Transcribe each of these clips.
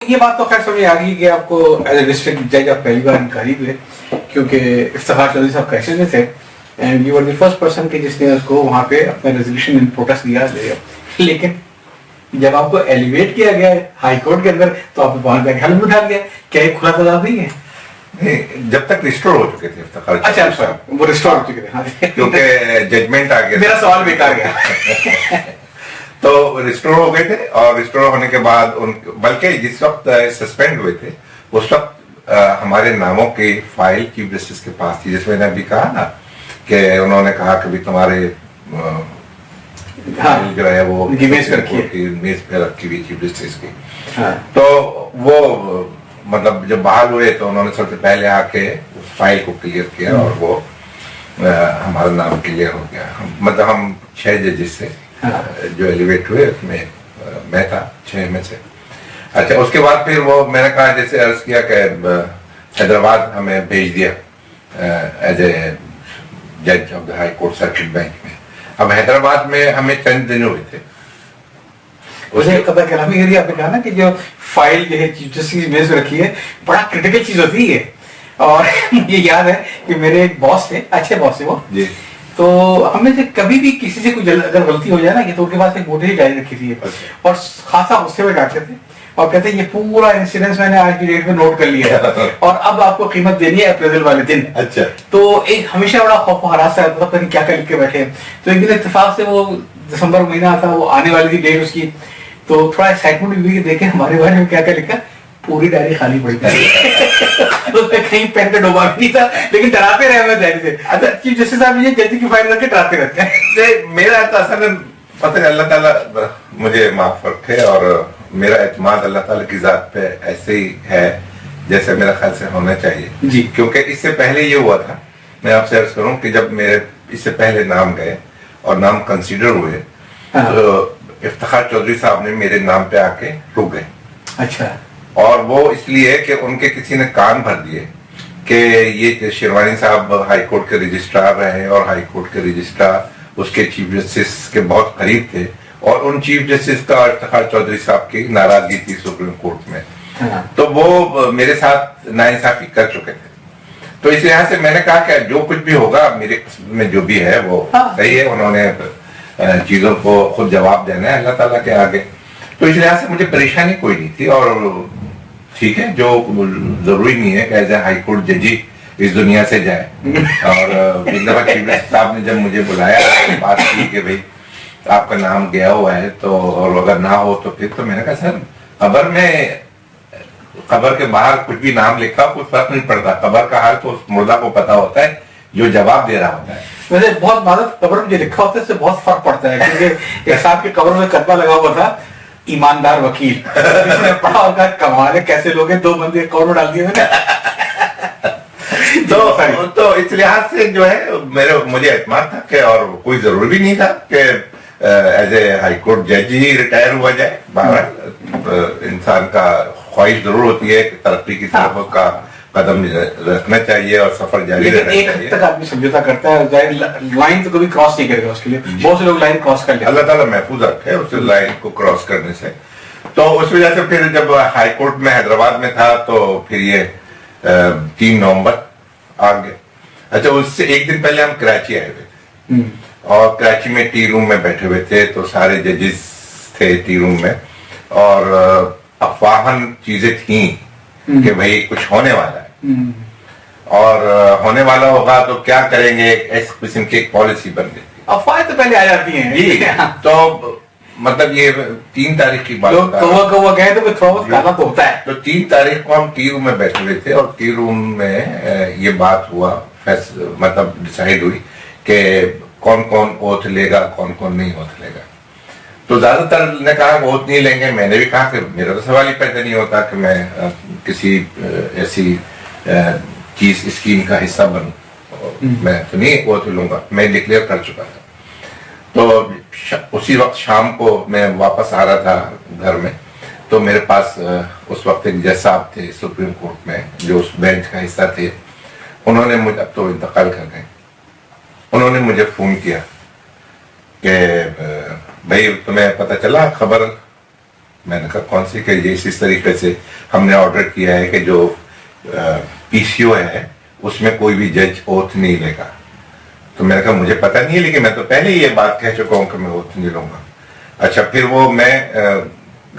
یہ بات تو خیر سمجھ آ گئی کہ آپ کو ایز اے ڈسٹرکٹ جج آپ پہلی بار انکوائری ہوئے کیونکہ افتخار چودھری صاحب کیسے میں تھے and you are the first person کہ جس نے اس کو وہاں پہ اپنا ریزولوشن ان پروٹیسٹ دیا. لیکن جب آپ کو ایلیویٹ کیا گیا ہے ہائی کورٹ کے اندر تو آپ نے وہاں جا کے حل اٹھا لیا. کیا یہ کھلا تضاد نہیں ہے؟ جب تک ریسٹور ہو چکے تھے افتخار. اچھا وہ ریسٹور ہو چکے تھے کیونکہ ججمنٹ آ گیا. میرا سوال بیکار گیا. تو ریسٹور ہو گئے تھے اور ریسٹور ہونے کے بعد بلکہ جس وقت سسپینڈ ہوئے تھے اس وقت ہمارے ناموں کی فائل چیف جسٹس کے پاس تھی. جس میں نے ابھی کہا نا کہ انہوں نے کہا کہ بھی تمہارے جو ہے وہ میز پہ رکھی ہوئی چیف جسٹس کی. تو وہ مطلب جب بحال ہوئے تو انہوں نے سب سے پہلے آ کے اس فائل کو کلیئر کیا اور وہ ہمارا نام کلیئر ہو گیا. مطلب ہم 6 ججز سے جو ایلیویٹ ہوئے اس میں میں تھا 6 میں سے. اچھا اس کے بعد پھر وہ میں نے کہا جیسے عرض کیا کہ حیدرآباد ہمیں بھیج دیا ایز اے جج of the high court circuit bench میں. اب حیدرآباد میں ہمیں چند دن ہوئے تھے. اسے قطع کلامی کری آپ نے کہا نا کہ جو فائل جو ہے چیف جسٹس کی میز پہ رکھی ہے بڑا کریٹیکل چیز ہوتی ہے. اور مجھے یاد ہے کہ میرے ایک باس تھے, اچھے باس تھے وہ جی, تو ہم میں سے کبھی بھی کسی سے کوئی اگر غلطی ہو جائے نا کہ تو ان کے پاس ایک موٹی سی ڈائری رکھی تھی اور خاصا غصے میں ڈانٹتے تھے اور کہتے ہیں یہ پورا انسیڈنس میں نے آج کی ڈیٹ میں نوٹ کر لیا ہے اور اب آپ کو قیمت دینی ہے اپریزل والے دن. اچھا تو ایک ہمیشہ بڑا خوف و ہراس رہتا تھا کہ کیا کر لکھ کے بیٹھے. تو ایک دن اتفاق سے وہ دسمبر مہینہ تھا, وہ آنے والی تھی ڈیٹ اس کی, تو تھوڑا ایکسائٹمنٹ بھی کہ دیکھیں ہمارے بارے میں کیا کیا لکھا. پوری ڈائری خالی پڑی تھی, اس میں کہیں پین کا ڈوبا بھی نہیں تھا, لیکن ڈراتے رہے ہمیں ڈائری سے. اچھا چیف جسٹس صاحب یہ جلدی کی فائل کر کے ڈراتے رہتے ہیں. میرا تو اصل پتہ ہے اللہ تعالیٰ مجھے معاف رکھے اور میرا اعتماد اللہ تعالیٰ کی ذات پہ ایسے ہی ہے جیسے میرا خیال سے ہونا چاہیے جی. کیونکہ اس سے پہلے یہ ہوا تھا, میں آپ سے عرض کروں کہ جب میرے اس سے پہلے نام گئے اور نام کنسیڈر ہوئے تو افتخار چودھری صاحب نے میرے نام پہ آ کے رک گئے. اچھا, اور وہ اس لیے کہ ان کے کسی نے کان بھر دیے کہ یہ شیروانی صاحب ہائی کورٹ کے رجسٹرار رہے اور ہائی کورٹ کے رجسٹرار اس کے چیف جسٹس کے بہت قریب تھے اور ان چیف جسٹس کا افتخار چودھری صاحب کی ناراضگی تھی سپریم کورٹ میں, تو وہ میرے ساتھ ناانصافی کر چکے تھے. تو اس لحاظ سے میں نے کہا کہ جو کچھ بھی ہوگا میرے قسم میں جو بھی ہے وہ صحیح ہے, انہوں نے چیزوں کو خود جواب دینا ہے اللہ تعالیٰ کے آگے. تو اس لحاظ سے مجھے پریشانی کوئی نہیں تھی اور ٹھیک ہے جو ضروری نہیں ہے کہ ایز اے ہائی کورٹ ججی اس دنیا سے جائے. اور ایک دفعہ چیف جسٹس صاحب نے جب مجھے بلایا بات کی کہ بھائی آپ کا نام گیا ہوا ہے تو اور اگر نہ ہو تو پھر, تو میں نے کہا سر قبر میں قبر کے باہر کچھ بھی نام لکھا کوئی فرق نہیں پڑتا, قبر کا حال تو اس مردہ کو پتا ہوتا ہے جو جواب دے رہا ہوتا ہے. ویسے بہت مدد قبر میں جو لکھا ہوتا ہے اس سے بہت فرق پڑتا ہے کیونکہ ایک صاحب کی قبر میں کتبہ لگا ہوا تھا ایماندار وکیل, اس نے پڑھا ہوگا کمال ہے کیسے لوگ ہیں 2 بندے قبر میں ڈال دیے میں نے. تو اس لحاظ سے جو ہے مجھے اعتماد تھا کہ اور کوئی ضروری بھی نہیں تھا کہ ایز اے ہائی کورٹ جج ہی ریٹائر ہوا جائے. بہرحال انسان کا خواہش ضرور ہوتی ہے کہ ترقی کی طرف کا قدم رکھنا چاہیے اور سفر جاری رہنا چاہیے. ایک حد تک آدمی سمجھوتا کرتا ہے, لائن تو کبھی کراس نہیں کرے گا اس کے لیے. بہت سے لوگ لائن کراس کر لیتے ہیں, اللہ تعالیٰ محفوظ رکھے اس لائن کو کراس کرنے سے. تو اس وجہ سے پھر جب ہائی کورٹ میں حیدرآباد میں تھا تو پھر یہ 3 نومبر آ گئے. اچھا اس سے ایک دن پہلے ہم کراچی آئے ہوئے تھے اور کراچی میں ٹی روم میں بیٹھے ہوئے تھے, تو سارے ججز تھے ٹی روم میں اور افواہن چیزیں تھیں کہ بھائی کچھ ہونے والا ہے اور ہونے والا ہوگا تو کیا کریں گے, اس قسم کی ایک پالیسی بن گئی تھی. افواہیں تو پہلے آ جاتی ہیں جی. تو مطلب یہ 3 تاریخ کی بات گئے تو تھوڑا بہت کھانا تو ہوتا ہے. تو 3 تاریخ کو ہم ٹی روم میں بیٹھے ہوئے تھے اور ٹی روم میں یہ بات ہوا, مطلب ڈیسائیڈ ہوئی کہ کون کون اوتھ لے گا کون کون نہیں اوتھ لے گا. تو زیادہ تر نے کہا وہ اوتھ نہیں لیں گے. میں نے بھی کہا کہ میرا تو سوال ہی پیدا نہیں ہوتا کہ میں کسی ایسی چیز اسکیم کا حصہ بنوں, میں تو نہیں اوتھ لوں گا, میں ڈکلیئر کر چکا تھا. تو اسی وقت شام کو میں واپس آ رہا تھا گھر میں, تو میرے پاس اس وقت ایک جج صاحب تھے سپریم کورٹ میں جو اس بینچ کا حصہ تھے. انہوں نے مجھے, اب تو انتقال کر گئے, انہوں نے مجھے فون کیا کہ بھائی تمہیں پتہ چلا خبر میں نے کہا کون سی کہ یہ اس طریقے سے ہم نے آرڈر کیا ہے کہ جو پی سی او ہے اس میں کوئی بھی جج اوتھ نہیں لے گا. تو میں نے کہا مجھے پتہ نہیں ہے لیکن میں تو پہلے ہی یہ بات کہہ چکا ہوں کہ میں اوتھ نہیں لوں گا. اچھا پھر وہ میں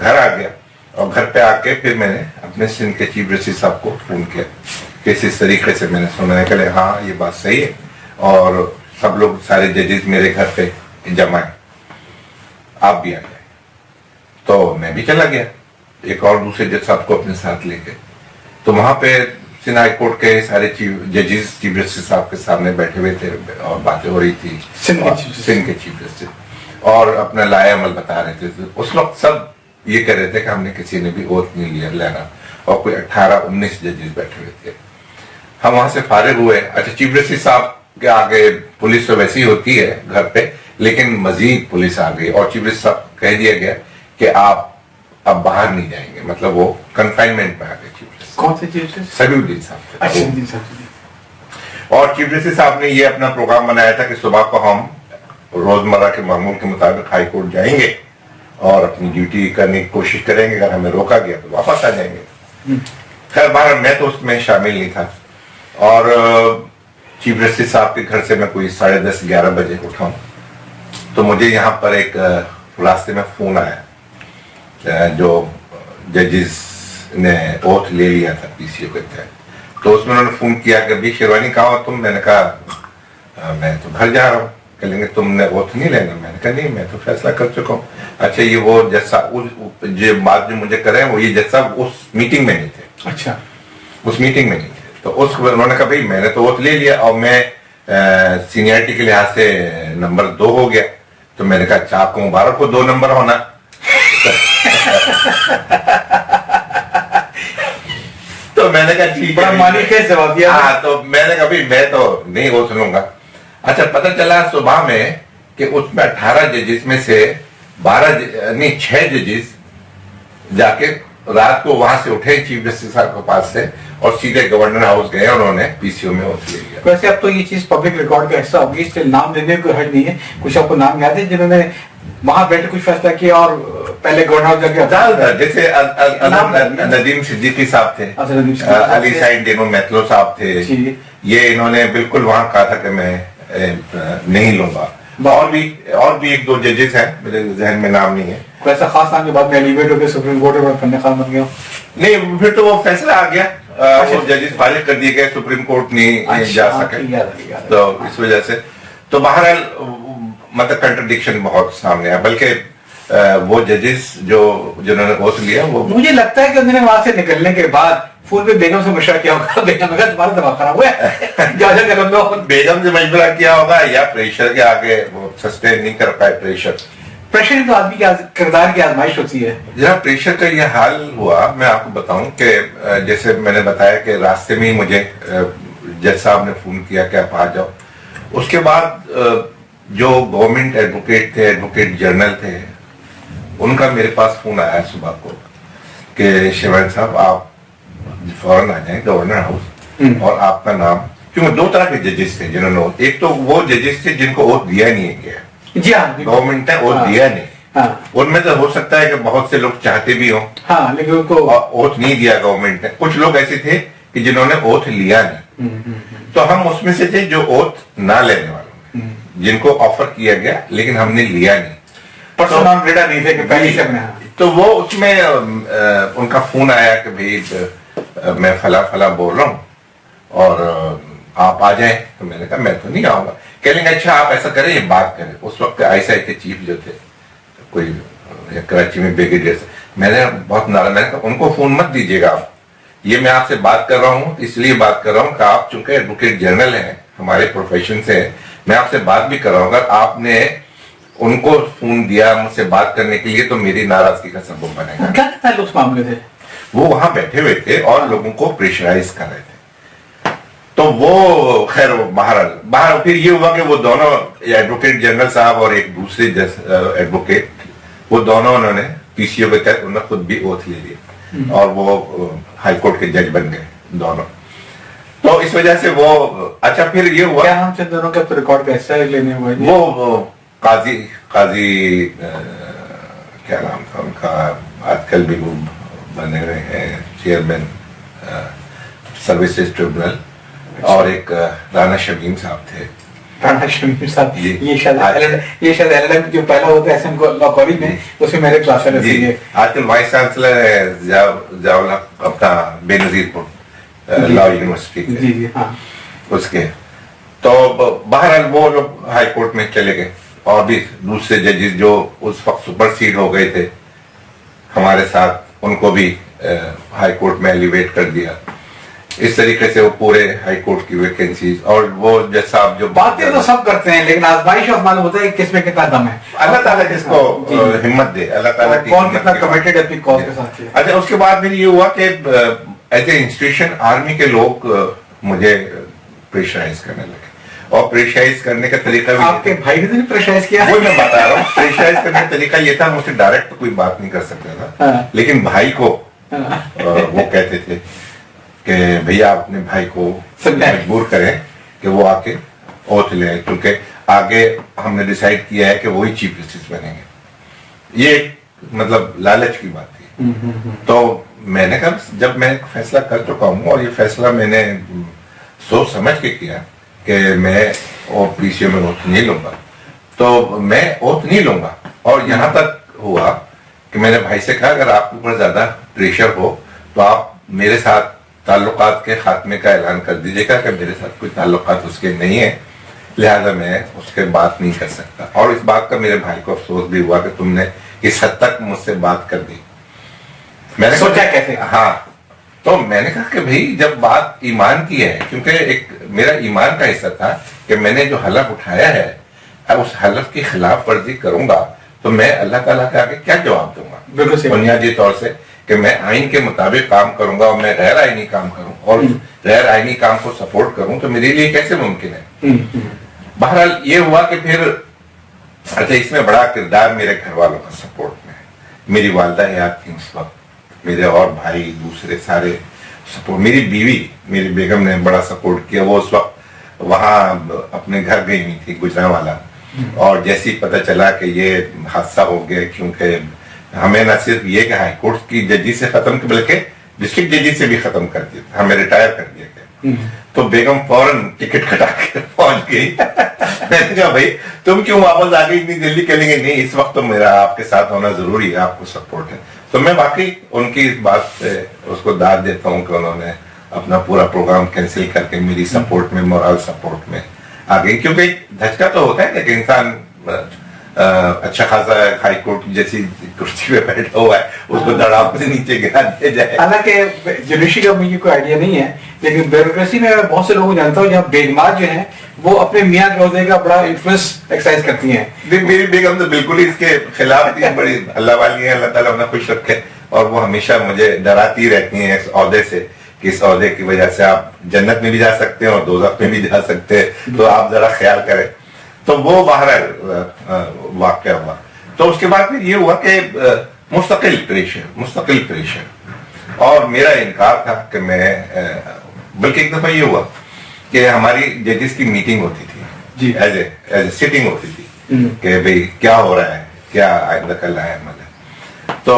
گھر آ گیا اور گھر پہ آ کے پھر میں نے اپنے سندھ کے چیف جسٹس صاحب کو فون کیا کہ اس طریقے سے میں نے سنا ہے کہ ہاں یہ بات صحیح ہے اور سب لوگ سارے ججز میرے گھر پہ جمع ہیں, آپ بھی آ جائیں. تو میں بھی چلا گیا ایک اور دوسرے جج صاحب کو اپنے ساتھ لے کے. تو وہاں پہ سندھ ہائی کورٹ کے سارے ججز چیف جسٹس صاحب کے سامنے بیٹھے ہوئے تھے اور باتیں ہو رہی تھی سندھ کے چیف جسٹس اور اپنا لائے عمل بتا رہے تھے. اس وقت سب یہ کہہ رہے تھے کہ ہم نے کسی نے بھی اوتھ نہیں لینا اور کوئی 18-19 ججز بیٹھے ہوئے تھے. ہم وہاں سے فارغ ہوئے. اچھا چیف جسٹس صاحب کے آگے پولیس تو ویسی ہوتی ہے گھر پہ لیکن مزید پولیس آ گئی اور چیف جسٹس صاحب کہہ دیا گیا کہ آپ اب باہر نہیں جائیں گے, مطلب وہ کنفائنمنٹ میں آ گئے چیف جسٹس. کون سے چیف جسٹس؟ سبھی الدین صاحب. اچھا الدین صاحب. اور چیف جسٹس صاحب نے یہ اپنا پروگرام بنایا تھا کہ صبح کو ہم روزمرہ کے معمول کے مطابق ہائی کورٹ جائیں گے اور اپنی ڈیوٹی کرنے کی کوشش کریں گے, اگر ہمیں روکا گیا تو واپس آ جائیں گے. خیر بہر میں تو اس میں شامل نہیں تھا اور چیف جسٹس صاحب کے گھر سے میں کوئی 10:30-11 بجے اٹھا ہوں تو مجھے یہاں پر ایک راستے میں فون آیا جو ججز نے اوتھ لے لیا تھا پی سی او کے تحت. تو اس میں انہوں نے فون کیا کہ بھی شیروانی کہاں ہو تم؟ میں نے کہا میں تو گھر جا رہا ہوں. کہ لیں گے تم نے اوتھ نہیں لینا؟ میں نے کہا نہیں میں تو فیصلہ کر چکا ہوں. اچھا یہ وہ جج صاحب جو بات جو مجھے کرے وہ یہ جج صاحب اس میٹنگ میں نہیں تھے. اچھا اس میٹنگ میں نہیں تھے. تو انہوں نے کہا بھائی میں نے تو اوتھ لے لیا اور میں سینئرٹی کے لحاظ سے نمبر 2 ہو گیا. تو میں نے کہا اچھا آپ کو مبارک ہو 2 نمبر ہونا. تو میں نے کہا ٹھیک ہے. ہاں تو میں نے کہا بھائی میں تو نہیں اوتھ لوں گا. اچھا پتہ چلا صبح میں کہ اس میں 18 ججز میں سے 6 ججز جا کے رات کو وہاں سے اٹھے چیف جسٹس صاحب کے پاس سے اور سیدھے گورنر ہاؤس گئے, انہوں نے پی سی او میں اوتھ لے لیا. ویسے اب تو یہ چیز پبلک ریکارڈ کا حصہ ہوگی, اس لیے نام لینے کو حرج نہیں ہے. کچھ آپ کو نام یاد ہے جنہوں نے وہاں بیٹھے کچھ فیصلہ کیا اور پہلے گورنر ہاؤس جا کے؟ جیسے ندیم صدیقی صاحب تھے, علی سعید ڈینو میتلو صاحب تھے, یہ انہوں نے بالکل وہاں کہا تھا کہ میں نہیں لوں گا. اور بھی 1-2 ججز ہیں میرے ذہن میں نام نہیں ہے. کوئی ایسا خاص نام کے بعد میں ایلیویٹ ہو کے سپریم کورٹ میں فن خان بن گیا ہوں؟ نہیں پھر تو وہ فیصلہ آ گیا, وہ ججز فارغ کر دیے گئے, سپریم کورٹ نہیں جا سکے. تو اس وجہ سے تو بہرحال مطلب کنٹرڈکشن بہت سامنے آیا. بلکہ وہ ججز جنہوں نے اوتھ لیا وہ مجھے لگتا ہے کہ انہوں نے وہاں سے نکلنے کے بعد فون پہ بیگم سے مشورہ کیا ہوگا, بیگم نے کہا تمہارا دماغ خراب ہوا ہے. بیگم سے مشورہ کیا ہوگا یا پریشر کے آگے وہ سسٹین نہیں کر پائے. پریشر تو آدمی کے کردار کی آزمائش ہوتی ہے. جناب پریشر کا یہ حال ہوا, میں آپ کو بتاؤں کہ جیسے میں نے بتایا کہ راستے میں ہی مجھے جج صاحب نے فون کیا کہ آپ آ جاؤ. اس کے بعد جو گورنمنٹ ایڈوکیٹ تھے, ایڈوکیٹ جنرل تھے, ان کا میرے پاس فون آیا صبح کو کہ شیوان صاحب آپ فوراً آ جائیں گورنر ہاؤس اور آپ کا نام, کیونکہ 2 طرح کے ججز تھے جنہوں نے, ایک تو وہ ججز تھے جن کو اوتھ دیا نہیں ہے کیا, جی ہاں گورنمنٹ نے اوتھ دیا نہیں. ان میں تو ہو سکتا ہے کہ بہت سے لوگ چاہتے بھی ہوں لیکن ان کو اوتھ نہیں دیا گورنمنٹ نے. کچھ لوگ ایسے تھے کہ جنہوں نے اوتھ لیا نہیں. تو ہم اس میں سے تھے جو اوتھ نہ لینے والوں, جن کو آفر کیا گیا لیکن ہم نے لیا نہیں. نہیں تھے کہ پہلے سے تو وہ اس میں ان کا فون آیا کہ بھائی میں فلاں بول رہا ہوں اور آپ آ جائیں. تو میں نے کہا میں تو نہیں آؤں گا. کہہ لیں گے اچھا آپ ایسا کریں, یہ بات کریں. اس وقت آئی سی آئی کے چیف جو تھے کوئی کراچی میں بریگیڈیئر سے, میں نے بہت ناراض, میں نے کہا ان کو فون مت دیجیے گا آپ, یہ میں آپ سے بات کر رہا ہوں اس لیے بات کر رہا ہوں کہ آپ چونکہ ایڈوکیٹ جنرل ہیں, ہمارے پروفیشن سے, میں آپ سے بات بھی کر رہا ہوں. اگر آپ نے ان کو فون دیا مجھ سے بات کرنے کے لیے تو میری ناراضگی کا سبب بنے گا. کیا کہتا ہے اس معاملے سے؟ وہ وہاں بیٹھے ہوئے تھے اور لوگوں کو پریشرائز کر رہے تھے. تو وہ خیر باہر پھر یہ ہوا کہ وہ دونوں ایڈوکیٹ جنرل صاحب اور ایک دوسرے ایڈوکیٹ, وہ دونوں انہوں نے پی سی او کے تحت انہوں نے خود بھی اوتھ لے لیا اور وہ ہائی کورٹ کے جج بن گئے دونوں. تو اس وجہ سے وہ اچھا پھر یہ ہوا کیا ہم سے دونوں کا ریکارڈ کا حصہ لینے ہوا, وہ قاضی کیا نام تھا ان کا, آج کل بھی وہ بنے ہوئے ہیں چیئرمین سروسز ٹریبونل, اور ایک رانا شمیم صاحب تھے. رانا شمیم صاحب یہ شاید LLM جو پہلا ہوتا ہے SM کالج میں, اس میں میرے کلاس میں جی. آج کل وائس چانسلر ہے ضیاء اپنا بے نظیر پور لا یونیورسٹی. جی جی ہاں اس کے. تو بہرحال وہ لوگ ہائی کورٹ میں چلے گئے, اور بھی دوسرے ججز جو اس وقت سپر سیڈ ہو گئے تھے ہمارے ساتھ, ان کو بھی ہائی کورٹ میں ایلیویٹ کر دیا. اس طریقے سے وہ پورے ہائی کورٹ کی ویکینسیز, اور وہ جیسا آپ جو باتیں تو سب کرتے ہیں, لیکن آزمائش اور معلوم ہوتا ہے کہ کس میں کتنا دم ہے. اللہ تعالیٰ جس کو ہمت دے, اللہ تعالیٰ کی کون کتنا کمیٹڈ ہے اپنی کاز کے ساتھ. اچھا, اس کے بعد پھر یہ ہوا کہ ایز اے انسٹیٹیوشن آرمی کے لوگ مجھے پریشرائز کرنے لگے, اور پریشرائز کرنے کا طریقہ بھی آپ کے بھائی نے تو نہیں پریشرائز کیا؟ وہی میں بتا رہا ہوں. پریشرائز کرنے کا طریقہ یہ تھا, مجھ سے ڈائریکٹ کوئی بات نہیں کر سکتا تھا, لیکن بھائی کو وہ کہتے تھے کہ بھیا آپ اپنے بھائی کو مجبور کریں کہ وہ آ کے اوتھ لیں, کیونکہ آگے ہم نے ڈیسائیڈ کیا ہے کہ وہی چیف جسٹس بنیں گے. یہ مطلب لالچ کی بات تھی. تو میں نے کہا جب میں فیصلہ کر چکا ہوں, اور یہ فیصلہ میں نے سوچ سمجھ کے کیا کہ میں پی سی او میں اوتھ نہیں لوں گا, تو میں اوتھ نہیں لوں گا. اور یہاں تک ہوا کہ میں نے بھائی سے کہا اگر آپ کے اوپر زیادہ پریشر ہو تو آپ میرے ساتھ تعلقات کے خاتمے کا اعلان کر دیجیے گا, کہ میرے ساتھ کوئی تعلقات اس کے نہیں ہیں, لہذا میں اس کے بات نہیں کر سکتا. اور اس بات کا میرے بھائی کو افسوس بھی ہوا کہ تم نے اس حد تک مجھ سے بات کر دی. میں نے سوچا کیسے؟ ہاں, تو میں نے کہا کہ بھائی جب بات ایمان کی ہے, کیونکہ ایک میرا ایمان کا حصہ تھا کہ میں نے جو حلف اٹھایا ہے, اس حلف کی خلاف ورزی کروں گا تو میں اللہ تعالیٰ کے آگے کیا جواب دوں گا. بالکل بنیادی طور سے کہ میں آئین کے مطابق کام کروں گا, اور میں غیر آئینی کام کروں, اور غیر آئینی کام کو سپورٹ کروں, تو میرے لیے کیسے ممکن ہے. بہرحال یہ ہوا کہ پھر اچھا, اس میں بڑا کردار میرے گھر والوں کا سپورٹ میں ہے. میری والدہ حیات تھی اس وقت, میرے اور بھائی دوسرے سارے سپورٹ, میری بیوی میری بیگم نے بڑا سپورٹ کیا. وہ اس وقت وہاں اپنے گھر گئی ہوئی تھی گجرانوالا, اور جیسی پتہ چلا کہ یہ حادثہ ہو گیا, کیونکہ ہمیں نہ صرف یہ کہ ہائی کورٹ کی ججی سے ختم کیا بلکہ ڈسٹرکٹ ججی سے بھی ختم کر دیا, ہمیں ریٹائر کر دیا گیا. تو بیگم فوراً ٹکٹ کٹا کے پہنچ گئی. میں نے کہا بھائی تم کیوں واپس آ گئی اتنی جلدی؟ کہیں گے نہیں اس وقت تو میرا آپ کے ساتھ ہونا ضروری ہے, آپ کو سپورٹ ہے. تو میں واقعی ان کی اس بات سے اس کو داد دیتا ہوں کہ انہوں نے اپنا پورا پروگرام کینسل کر کے میری سپورٹ میں, مورال سپورٹ میں آ گئی. کیونکہ دھچکا تو ہوتا ہے کہ انسان اچھا خاصا ہائی کورٹ جیسی کرسی پہ بیٹھا ہوا ہے, اس کو دڑاپ سے نیچے گرا دیا جائے. حالانکہ جوڈیشری کا مجھے کوئی آئیڈیا نہیں ہے, لیکن بیوروکریسی میں بہت سے لوگوں کو جانتا ہوں جہاں بیگمات جو ہیں وہ اپنے میاں کے عہدے کا بڑا انفلوئنس ایکسرسائز کرتی ہیں. میری بیگم تو بالکل ہی اس کے خلاف تھی, بڑی اللہ والی ہیں, اللہ تعالیٰ انہیں خوش رکھے, اور وہ ہمیشہ مجھے ڈراتی رہتی ہیں اس عہدے سے کہ اس عہدے کی وجہ سے آپ جنت میں بھی جا سکتے ہیں اور دوزخ میں بھی جا سکتے ہیں, تو آپ ذرا خیال کریں. تو وہ باہر واقعہ ہوا. تو اس کے بعد پھر یہ ہوا کہ مستقل پریشر, اور میرا انکار تھا کہ میں, بلکہ ایک دفعہ یہ ہوا کہ ہماری ججز کی میٹنگ ہوتی تھی, ایز اے سٹنگ ہوتی تھی کہ بھئی کیا ہو رہا ہے, کیا آئندہ کل آیا عمل ہے. تو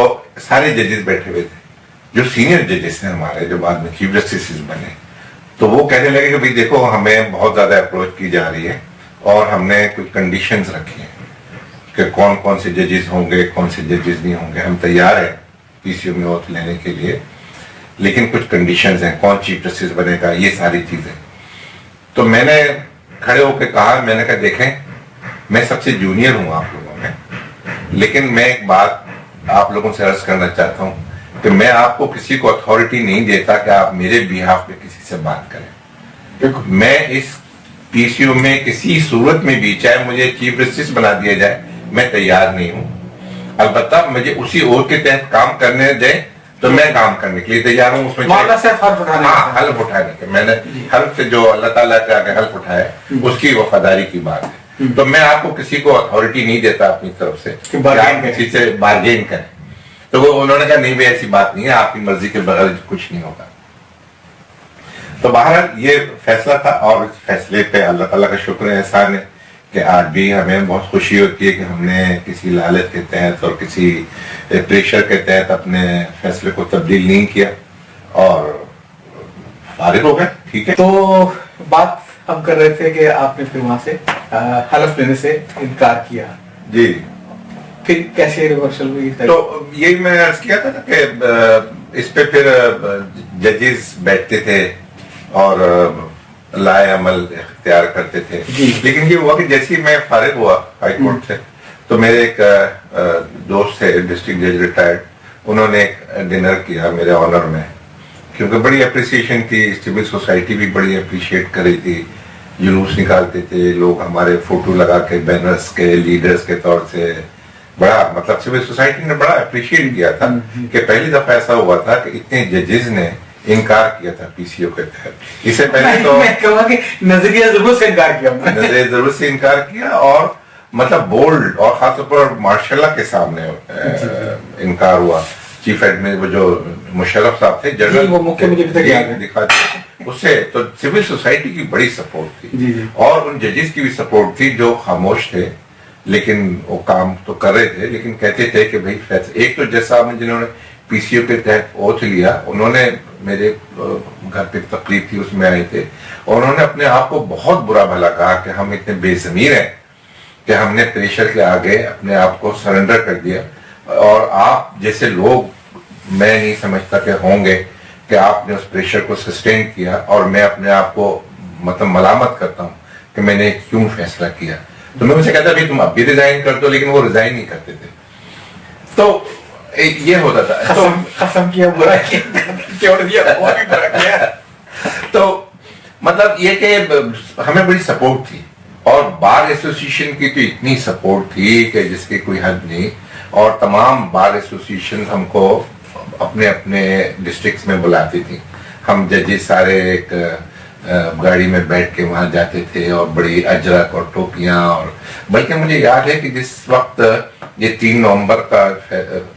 سارے ججز بیٹھے ہوئے تھے, جو سینئر ججز ہیں ہمارے, جو بعد میں چیف جسٹس بنے. تو وہ کہنے لگے کہ بھئی دیکھو ہمیں بہت زیادہ اپروچ کی جا رہی ہے, اور ہم نے کچھ کنڈیشنز رکھی ہیں کہ کون کون سے ججز ہوں گے, کون سے ججز نہیں ہوں گے. ہم تیار ہیں پی سی او میں اوتھ لینے کے لیے, لیکن کچھ کنڈیشنز ہیں, کون چیف جسٹس بنے گا, یہ ساری چیزیں. تو میں نے کھڑے ہو کے کہا, میں نے کہا دیکھیں میں سب سے جونیئر ہوں آپ لوگوں میں, لیکن میں ایک بات آپ لوگوں سے عرض کرنا چاہتا ہوں کہ میں آپ کو کسی کو اتھارٹی نہیں دیتا کہ آپ میرے بیہاف پہ کسی سے بات کریں. میں اس پی سی او میں کسی صورت میں بھی, چاہے مجھے چیف جسٹس بنا دیا جائے, میں تیار نہیں ہوں. البتہ مجھے اسی عہدے کے تحت کام کرنے دیں تو میں کام کرنے کے لیے تیار ہوں. اس میں حلف اٹھانے کے, میں نے حلف سے جو اللہ تعالیٰ کے آگے حلف اٹھایا اس کی وفاداری کی بات ہے. تو میں آپ کو کسی کو اتھارٹی نہیں دیتا اپنی طرف سے کہ آپ کسی سے بارگین کریں. تو وہ انہوں نے کہا نہیں بھائی ایسی بات نہیں ہے, آپ کی مرضی کے بغیر کچھ نہیں ہوگا. تو بہرحال یہ فیصلہ تھا, اور اس فیصلے پہ اللہ تعالیٰ کا شکر احسان ہے کہ آج بھی ہمیں بہت خوشی ہوتی ہے کہ ہم نے کسی لالچ کے تحت اور کسی پریشر کے تحت اپنے فیصلے کو تبدیل نہیں کیا اور فارغ ہو گئے. ٹھیک ہے. تو بات ہم کر رہے تھے کہ آپ نے پھر وہاں سے حلف لینے سے انکار کیا. جی. پھر کیسے ریورسل ہوئی؟ تو یہی میں عرض کیا تھا نا کہ اس پہ پھر ججز بیٹھتے تھے اور لائے عمل اختیار کرتے تھے. لیکن یہ ہوا کہ جیسے ہی میں فارغ ہوا ہائی کورٹ سے تو میرے ایک دوست تھے ڈسٹرکٹ جج ریٹائرڈ, انہوں نے ایک ڈنر کیا میرے آنر میں, کیونکہ بڑی اپریسیشن تھی, سول سوسائٹی بھی بڑی اپریشیٹ کر رہی تھی, جلوس نکالتے تھے لوگ ہمارے فوٹو لگا کے بینرز کے لیڈرز کے طور سے, بڑا مطلب سول سوسائٹی نے بڑا اپریشیٹ کیا تھا کہ پہلی دفعہ ایسا ہوا تھا کہ اتنے ججز نے انکار کیا تھا پی سی او کے تحت. اس سے پہلے تو میں کہوں کہ نظریہ ضرور سے انکار کیا, نظریہ ضرور سے انکار کیا اور مطلب بولڈ اور خاص طور پر مارشاء اللہ کے سامنے انکار ہوا. چیف ایڈمن وہ جو مشرف صاحب تھے جنرل دکھاتے اس سے, تو سول سوسائٹی کی بڑی سپورٹ تھی اور ان ججز کی بھی سپورٹ تھی جو خاموش تھے لیکن وہ کام تو کر رہے تھے, لیکن کہتے تھے کہ بھائی فیصلہ. ایک تو جج صاحب نے جنہوں نے پی سی او کے تحت اوتھ لیا, انہوں نے میرے گھر پہ تقریب تھی اس میں آئے تھے اور انہوں نے اپنے آپ کو بہت برا بھلا کہا کہ ہم اتنے بے ضمیر ہیں کہ ہم نے پریشر کے آگے اپنے آپ کو سرنڈر کر دیا, اور آپ جیسے لوگ میں نہیں سمجھتا کہ ہوں گے کہ آپ نے اس پریشر کو سسٹین کیا, اور میں اپنے آپ کو مطلب ملامت کرتا ہوں کہ میں نے کیوں فیصلہ کیا. تو میں اسے کہتا تم اب بھی ریزائن کر دو, لیکن وہ ریزائن نہیں کرتے تھے. تو یہ ہوتا تھا, قسم کیا برا چھوڑ دیا. تو مطلب یہ کہ ہمیں بڑی سپورٹ تھی اور بار ایسوسیشن کی تو اتنی سپورٹ تھی کہ جس کی کوئی حد نہیں, اور تمام بار ایسوسیشن ہم کو اپنے اپنے ڈسٹرکٹس میں بلاتی تھی. ہم ججز سارے ایک گاڑی میں بیٹھ کے وہاں جاتے تھے اور بڑی اجرک اور ٹوپیاں, اور بلکہ مجھے یاد ہے کہ جس وقت یہ 3 نومبر کا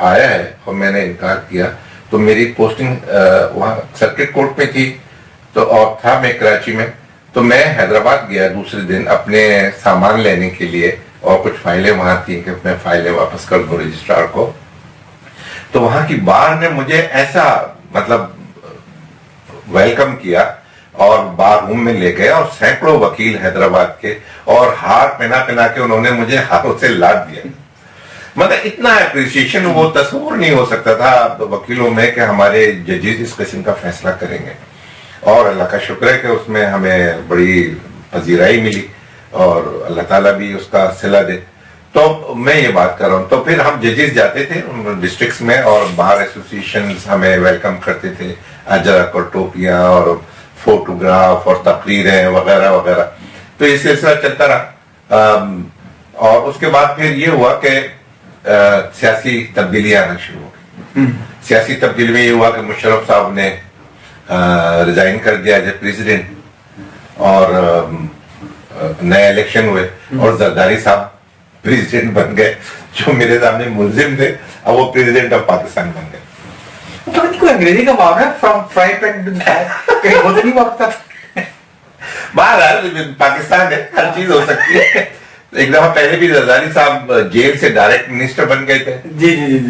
آیا ہے اور میں نے انکار کیا تو میری پوسٹنگ وہاں سرکٹ کورٹ میں تھی تو اور تھا میں کراچی میں, تو میں حیدرآباد گیا دوسرے دن اپنے سامان لینے کے لیے, اور کچھ فائلیں وہاں تھیں کہ میں فائلیں واپس کر دوں رجسٹرار کو. تو وہاں کی بار نے مجھے ایسا مطلب ویلکم کیا اور بار روم میں لے گئے, اور سینکڑوں وکیل حیدرآباد کے اور ہار پہنا پہنا کے انہوں نے مجھے ہاتھوں سے لاٹ دیا. مطلب اتنا اپریسیشن وہ تصور نہیں ہو سکتا تھا وکیلوں میں کہ ہمارے ججز اس قسم کا فیصلہ کریں گے, اور اللہ کا شکر ہے کہ اس میں ہمیں بڑی پذیرائی ملی اور اللہ تعالیٰ بھی اس کا صلہ دے. تو میں یہ بات کر رہا ہوں, تو پھر ہم ججز جاتے تھے ڈسٹرکٹس میں اور باہر ایسوسیشنز ہمیں ویلکم کرتے تھے, اجرک اور ٹوپیاں اور فوٹوگراف اور تقریریں وغیرہ وغیرہ. تو یہ سلسلہ چلتا رہا, اور اس کے بعد پھر یہ ہوا کہ سیاسی تبدیلیاں آنا شروع ہو گئی. سیاسی تبدیلی میں یہ ہوا کہ مشرف صاحب نے ریزائن کر دیا ایز اے پریزیڈنٹ, اور نئے الیکشن ہوئے اور زرداری صاحب پریزیڈنٹ بن گئے, جو میرے سامنے ملزم تھے اب وہ پریزیڈنٹ آف پاکستان بن گئے. کوئی انگریزی کا معاملہ ہے فرام فرائی پین ٹو کہیں ہوتا نہیں واقعہ. بہرحال پاکستان ہے, ہر چیز ہو سکتی ہے. ایک دفعہ پہلے بھی زرداری صاحب جیل سے ڈائریکٹ منسٹر بن گئے تھے,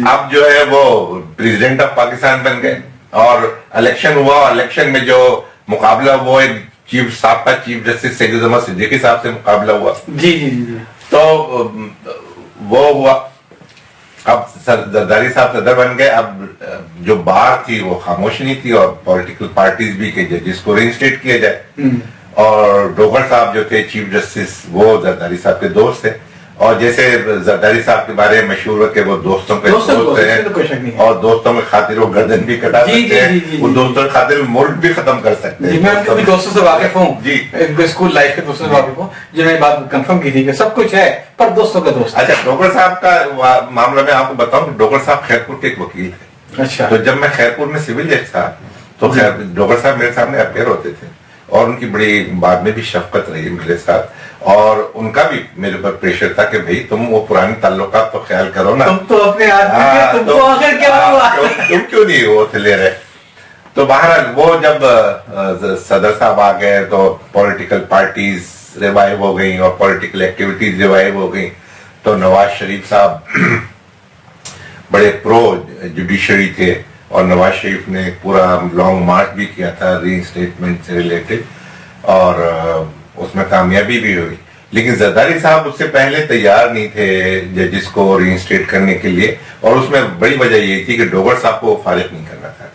اب جو ہے وہ پریزیڈنٹ آف پاکستان بن گئے, اور الیکشن ہوا, اور الیکشن میں جو مقابلہ وہ ایک چیف سابقہ چیف جسٹس سید الزمان صدیقی صاحب سے مقابلہ ہوا. تو وہ ہوا, اب زرداری صاحب صدر بن گئے. اب جو بار تھی وہ خاموش نہیں تھی, اور پولیٹیکل پارٹیز بھی کہ جس کو رینسٹیٹ کیا جائے, اور ڈوگر صاحب جو تھے چیف جسٹس وہ زرداری صاحب کے دوست تھے, اور جیسے زرداری صاحب کے بارے میں مشہور ہے کہ وہ دوستوں کے دوست ہیں, اور دوستوں میں خاطر وہ گردن بھی کٹا سکتے ہیں, وہ دوستوں کے خاطر ملک بھی ختم کر سکتے ہیں. میں ان کے دوستوں سے واقف ہوں, اسکول لائف کے دوستوں سے واقف ہوں, جو میں بات کنفرم کی تھی کہ سب کچھ ہے پر دوستوں کا دوست. اچھا, ڈوگر صاحب کا معاملہ میں آپ کو بتاؤں کہ ڈوگر صاحب خیرپور کے ایک وکیل تھے. اچھا. تو جب میں خیرپور میں سول جج تھا تو ڈوگر صاحب میرے سامنے اپیئر ہوتے تھے, اور ان کی بڑی بعد میں بھی شفقت رہی میرے ساتھ, اور ان کا بھی میرے پر پریشر تھا کہ بھئی تم وہ پرانے تعلقات تو خیال کرو نا, تم تو اپنے آدمی تم کو آخر کیا ہوا, تم کیوں نہیں وہ لے رہے. تو بہرحال وہ جب صدر صاحب آ گئے تو پولیٹیکل پارٹیز ریوائو ہو گئی اور پولیٹیکل ایکٹیویٹیز ریوائو ہو گئی تو نواز شریف صاحب بڑے پرو جوڈیشری تھے اور نواز شریف نے پورا لانگ مارچ بھی کیا تھا ری انسٹیٹمنٹ سے ریلیٹڈ اور اس میں کامیابی بھی ہوئی. لیکن زرداری صاحب اس سے پہلے تیار نہیں تھے ججز کو ری انسٹیٹ کرنے کے لیے, اور اس میں بڑی وجہ یہ تھی کہ ڈوگر صاحب کو فارغ نہیں کرنا تھا.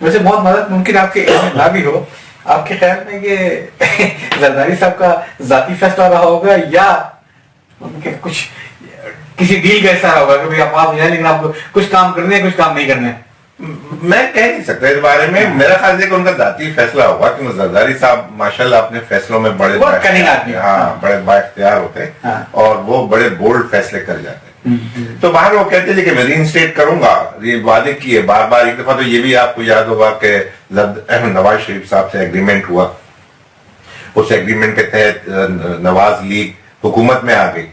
ویسے بہت مدد ممکن آپ کے نہ بھی ہو, آپ کے خیال میں یہ زرداری صاحب کا ذاتی فیصلہ رہا ہوگا یا کچھ کسی ڈیل کا ایسا ہوگا کہ آپ جائیں لیکن آپ کو کچھ کام کرنے ہیں کچھ کام نہیں کرنے؟ میں کہہ نہیں سکتا اس بارے میں. میرا خیال ہے کہ ان کا ذاتی فیصلہ ہوگا, کیونکہ زرداری صاحب ماشاءاللہ اپنے فیصلوں میں بڑے بڑے با اختیار ہوتے ہیں اور وہ بڑے بولڈ فیصلے کر جاتے ہیں. تو باہر وہ کہتے ہیں کہ میں ری انسٹیٹ کروں گا, یہ وعدے کیے بار بار. ایک دفعہ تو یہ بھی آپ کو یاد ہوگا کہ نواز شریف صاحب سے ایگریمنٹ ہوا, اس ایگریمنٹ کے تحت نواز لیگ حکومت میں آ گئی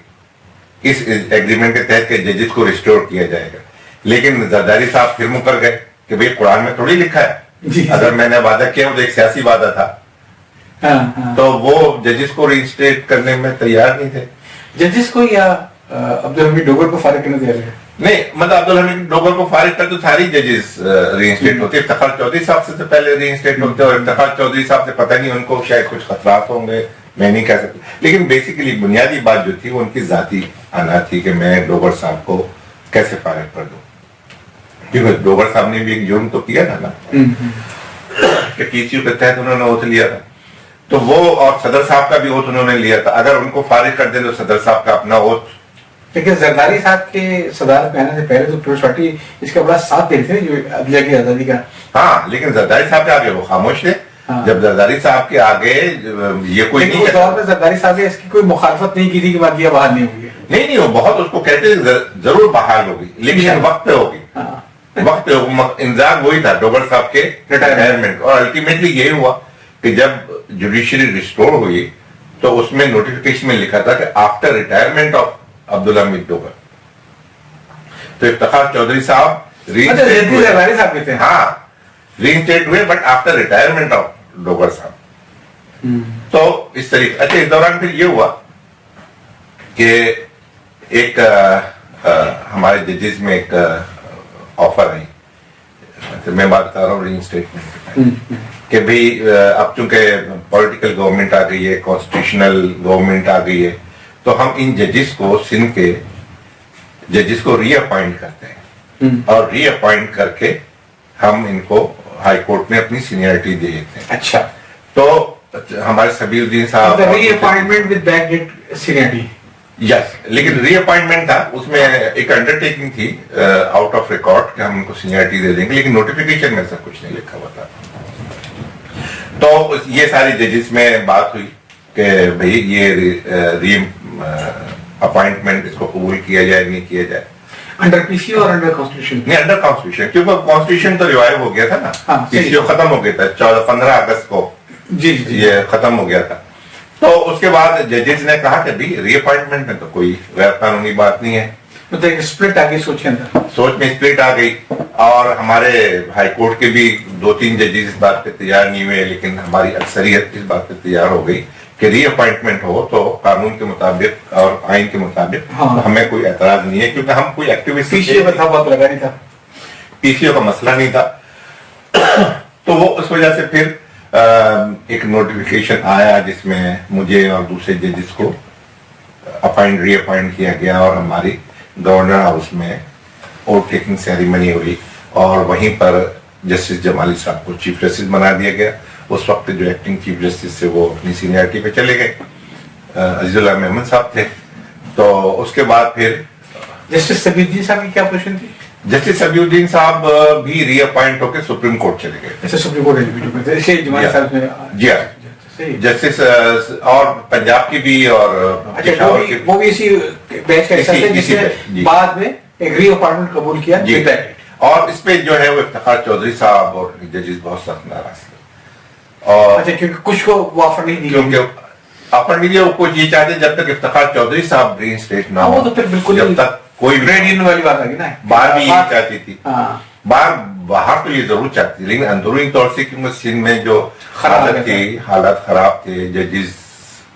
اس ایگریمنٹ کے تحت کہ ججز کو ریسٹور کیا جائے گا. لیکن زرداری صاحب پھر مکر گئے کہ بھئی قرآن میں تھوڑی لکھا ہے, اگر میں نے وعدہ کیا وہ تو ایک سیاسی وعدہ تھا. تو وہ ججز کو ری انسٹیٹ کرنے میں تیار نہیں تھے. ججز کو یا عبدالحمید ڈوگر کو فارغ کرنے تیار ہے؟ نہیں, مطلب عبدالحمید ڈوگر کو فارغ کر تو ساری ججز ری انسٹیٹ ہوتے. افتخار چودھری صاحب سے پہلے ری انسٹیٹ ہوتے, اور افتخار چودھری صاحب سے پتہ نہیں ان کو شاید کچھ خطرات ہوں گے, میں نہیں کہہ سکتا. لیکن بیسیکلی بنیادی بات جو تھی وہ ان کی ذاتی آنا تھی کہ میں ڈوگر صاحب کو کیسے فارغ کر دوں, کیونکہ ڈوگر صاحب نے بھی ایک جرم تو کیا تھا نا کہ پی سی یو کے تحت انہوں نے اوتھ لیا تھا. تو وہ اور صدر صاحب کا بھی اوتھ انہوں نے لیا تھا. اگر ان کو فارغ کر دیں تو صدر صاحب کا اپنا اوتھ. لیکن زرداری صاحب کے صدارت میں آنے سے پہلے تو پیپلز پارٹی اس کا بڑا ساتھ دے رہی تھی جو عدلیہ کی آزادی کا. ہاں, لیکن زرداری صاحب کے آگے وہ خاموش تھے. جب زرداری صاحب کے آگے یہ کوئی نہیں, زرداری صاحب نے اس کی کوئی مخالفت نہیں کی تھی کہ باقی باہر نہیں ہوگی. نہیں, وہ بہت اس کو کہتے ضرور بحال ہوگی لیکن وقت پہ ہوگی. وقت انتظار وہی تھا ڈوگر صاحب کے ریٹائرمنٹ, اور الٹیمیٹلی یہی ہوا کہ جب جوڈیشری ریسٹور ہوئی تو اس میں نوٹیفیکیشن میں لکھا تھا کہ after retirement of Abdul Hamid Dogar. تو افتخار چودھری صاحب ری انسٹیٹ ہوئے but after retirement of Dogar Sahib. تو اس طریقے اچھا اس دوران پھر یہ ہوا کہ ایک ہمارے ججز میں ایک آفر آئی, میں بات کر رہا ہوں ری انسٹیٹمنٹ کہ بھئی اب چونکہ پولیٹیکل گورنمنٹ آ گئی ہے, کانسٹیٹیوشنل گورنمنٹ آ گئی ہے, تو ہم ان ججز کو سندھ کے ججز کو ری اپوائنٹ کرتے ہیں اور ری اپوائنٹ کر کے ہم ان کو ہائی کورٹ میں اپنی سینئرٹی دے دیتے ہیں. اچھا, تو ہمارے سبیر الدین صاحب ری appointment with back date seniority. یس, لیکن ری اپوائنٹمنٹ تھا, اس میں ایک انڈر ٹیکنگ تھی آؤٹ آف ریکارڈ کہ ہم ان کو سینئرٹی دے دیں گے, لیکن نوٹیفیکیشن میں ایسا کچھ نہیں لکھا ہوا تھا. تو یہ ساری ججز میں بات ہوئی کہ بھئی یہ ری اپوائنٹمنٹ اس کو قبول کیا جائے نہیں کیا جائے. انڈر پی سی اور انڈر کانسٹیٹیوشن؟ نہیں, انڈر کانسٹیٹیوشن, کیونکہ کانسٹیٹیوشن تو ریوائو ہو گیا تھا نا, پی سی او ختم ہو گیا تھا 15 اگست کو, یہ ختم ہو گیا تھا. تو اس کے بعد ججز نے کہا کہ بھی ری اپوائنٹمنٹ میں تو کوئی غیر قانونی بات نہیں ہے. مطلب ایک سپلٹ آ گئی سوچ میں سپلٹ آ گئی, اور ہمارے ہائی کورٹ کے بھی 2-3 ججز اس بات پہ تیار نہیں ہوئے, لیکن ہماری اکثریت اس بات پہ تیار ہو گئی کہ ری اپوائنٹمنٹ ہو تو قانون کے مطابق اور آئین کے مطابق ہمیں کوئی اعتراض نہیں ہے, کیونکہ ہم کوئی ایکٹیوسٹ پی سی او کا بہت لگا نہیں تھا, پی سی او کا مسئلہ نہیں تھا. تو وہ اس وجہ سے پھر ایک نوٹیفیکیشن آیا جس میں مجھے اور دوسرے ججز کو ری اپوائنٹ کیا گیا, اور ہماری گورنر ہاؤس میں اوتھ ٹیکنگ سیریمنی ہوئی, اور وہیں پر جسٹس جمالی صاحب کو چیف جسٹس بنا دیا گیا. اس وقت جو ایکٹنگ چیف جسٹس تھے وہ اپنی سینئرٹی پہ چلے گئے, عزیز اللہ محمد صاحب تھے. تو اس کے بعد پھر جسٹس سبیر الدین صاحب کی کیا پوزیشن تھی؟ جسٹس سبیر الدین صاحب بھی ری اپوائنٹ ہو کے سپریم کورٹ چلے گئے. ایسے سپریم کورٹ جی ہاں, جسٹس اور پنجاب کی بھی, اور وہ بھی اسی بیچ کا حصہ تھے جس نے بعد میں ایک ری اپوائنٹمنٹ قبول کیا. اور اس پہ جو ہے وہ افتخار چودھری صاحب اور ججز بہت سخت ناراض تھے, اور کیونکہ کچھ کو وہ آفر نہیں دی, کیونکہ آفر نہیں دیا, وہ کچھ یہ چاہتے جب تک افتخار چودھری صاحب ری انسٹیٹ نہ ہو, تو پھر بالکل جب تک کوئی والی بات آ گئی نا. باہر بھی یہی چاہتی تھی, باہر تو یہ ضرور چاہتی تھی, لیکن اندرونی طور سے کیونکہ سندھ میں جو حالت خراب تھے, ججز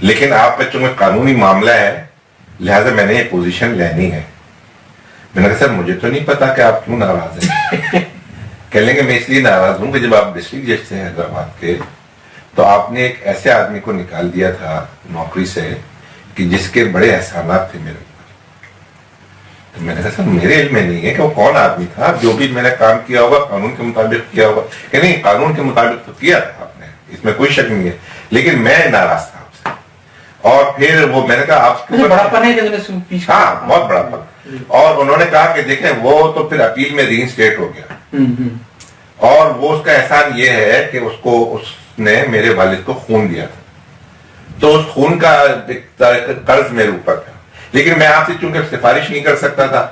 لیکن آپ کا چونکہ قانونی معاملہ ہے لہٰذا میں نے یہ پوزیشن لینی ہے. میں نے کہا سر مجھے تو نہیں پتا کہ آپ کیوں ناراض ہیں. کہہ لیں گے میں اس لیے ناراض ہوں کہ جب آپ ڈسٹرکٹ جج تھے حیدرآباد کے تو آپ نے ایک ایسے آدمی کو نکال دیا تھا نوکری سے کہ جس کے بڑے احسانات تھے میرے اوپر. تو میں نے کہا سر میرے علم میں نہیں ہے کہ وہ کون آدمی تھا. جو بھی میں نے کام کیا ہوگا قانون کے مطابق کیا ہوگا. کہ نہیں قانون کے مطابق تو کیا تھا آپ نے, اس میں کوئی شک نہیں ہے, لیکن میں ناراض تھا آپ سے. اور پھر وہ میں نے کہا آپ بڑا پن ہے, ہاں بہت بڑا پن. اور انہوں نے کہا کہ دیکھیں وہ تو پھر اپیل میں ری انسٹیٹ ہو گیا, اور وہ اس کا احسان یہ ہے کہ اس نے میرے والد کو خون دیا تھا, تو اس خون کا قرض میرے اوپر تھا. لیکن میں آپ سے چونکہ سفارش نہیں کر سکتا تھا,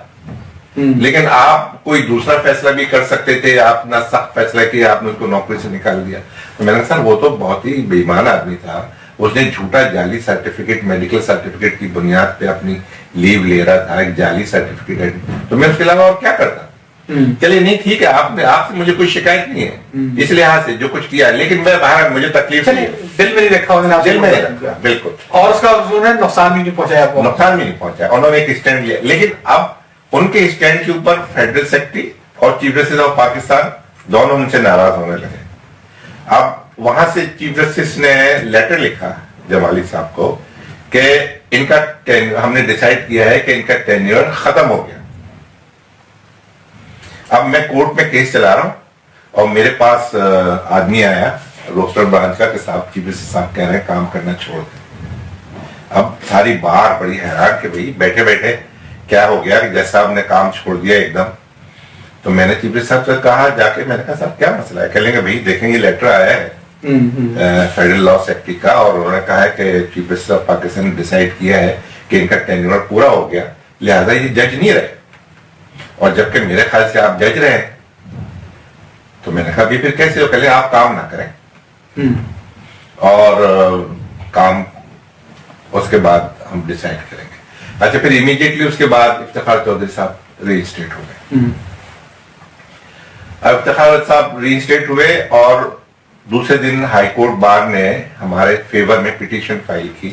لیکن آپ کوئی دوسرا فیصلہ بھی کر سکتے تھے. آپ نے سخت فیصلہ کیا, آپ نے اس کو نوکری سے نکال دیا. تو میں نے کہا سر وہ تو بہت ہی بے ایمان آدمی تھا, اس نے جھوٹا جعلی سرٹیفکیٹ میڈیکل سرٹیفکیٹ کی بنیاد پہ اپنی لیو لے رہا تھا, ایک جعلی سرٹیفکیٹ. تو میں اس کے علاوہ اور کیا کرتا. چلیے نہیں ٹھیک ہے, آپ سے مجھے کوئی شکایت نہیں ہے اس لحاظ سے جو کچھ کیا, لیکن میں باہر مجھے تکلیف دل میں نہیں رکھا ہوگا, دل میں بالکل. اور اس کا نقصان بھی نہیں پہنچایا, نقصان بھی نہیں پہنچایا. انہوں نے ایک اسٹینڈ لیا, لیکن اب ان کے اسٹینڈ کے اوپر فیڈرل سیکرٹری اور چیف جسٹس آف پاکستان دونوں ان سے ناراض ہونے لگے. اب وہاں سے چیف جسٹس نے لیٹر لکھا جمالی صاحب کو کہ ان کا ہم نے ڈیسائیڈ کیا ہے کہ ان کا ٹینیور ختم ہو گیا. اب میں کورٹ میں کیس چلا رہا ہوں اور میرے پاس آدمی آیا روسٹر برانچ کا کہ صاحب چیف جسٹس صاحب کہہ رہے ہیں کام کرنا چھوڑ دیں. اب ساری بار بڑی حیران کہ بھائی بیٹھے بیٹھے کیا ہو گیا کہ جج صاحب نے کام چھوڑ دیا ایک دم. تو میں نے چیف جسٹس صاحب سے کہا جا کے, میں نے کہا صاحب کیا مسئلہ ہے. کہہ لیں گے بھائی دیکھیں گے لیٹر آیا ہے فیڈرل لا سیکرٹری کا, اور انہوں نے کہا ہے کہ چیف جسٹس آف پاکستان نے ڈیسائیڈ کیا ہے کہ ان کا ٹینیور پورا ہو گیا, لہٰذا یہ جج نہیں رہے. اور جبکہ میرے خیال سے آپ جج رہے. تو میں نے کہا بھی پھر کیسے ہو. کہ لیں آپ کام نہ کریں اور کام اس کے بعد ہم ڈیسائیڈ کریں گے. اچھا پھر امیڈیٹلی اس کے بعد افتخار چودھری صاحب ری انسٹیٹ ہو گئے. اب افتخار صاحب ری انسٹیٹ ہوئے اور دوسرے دن ہائی کورٹ بار نے ہمارے فیور میں پٹیشن فائل کی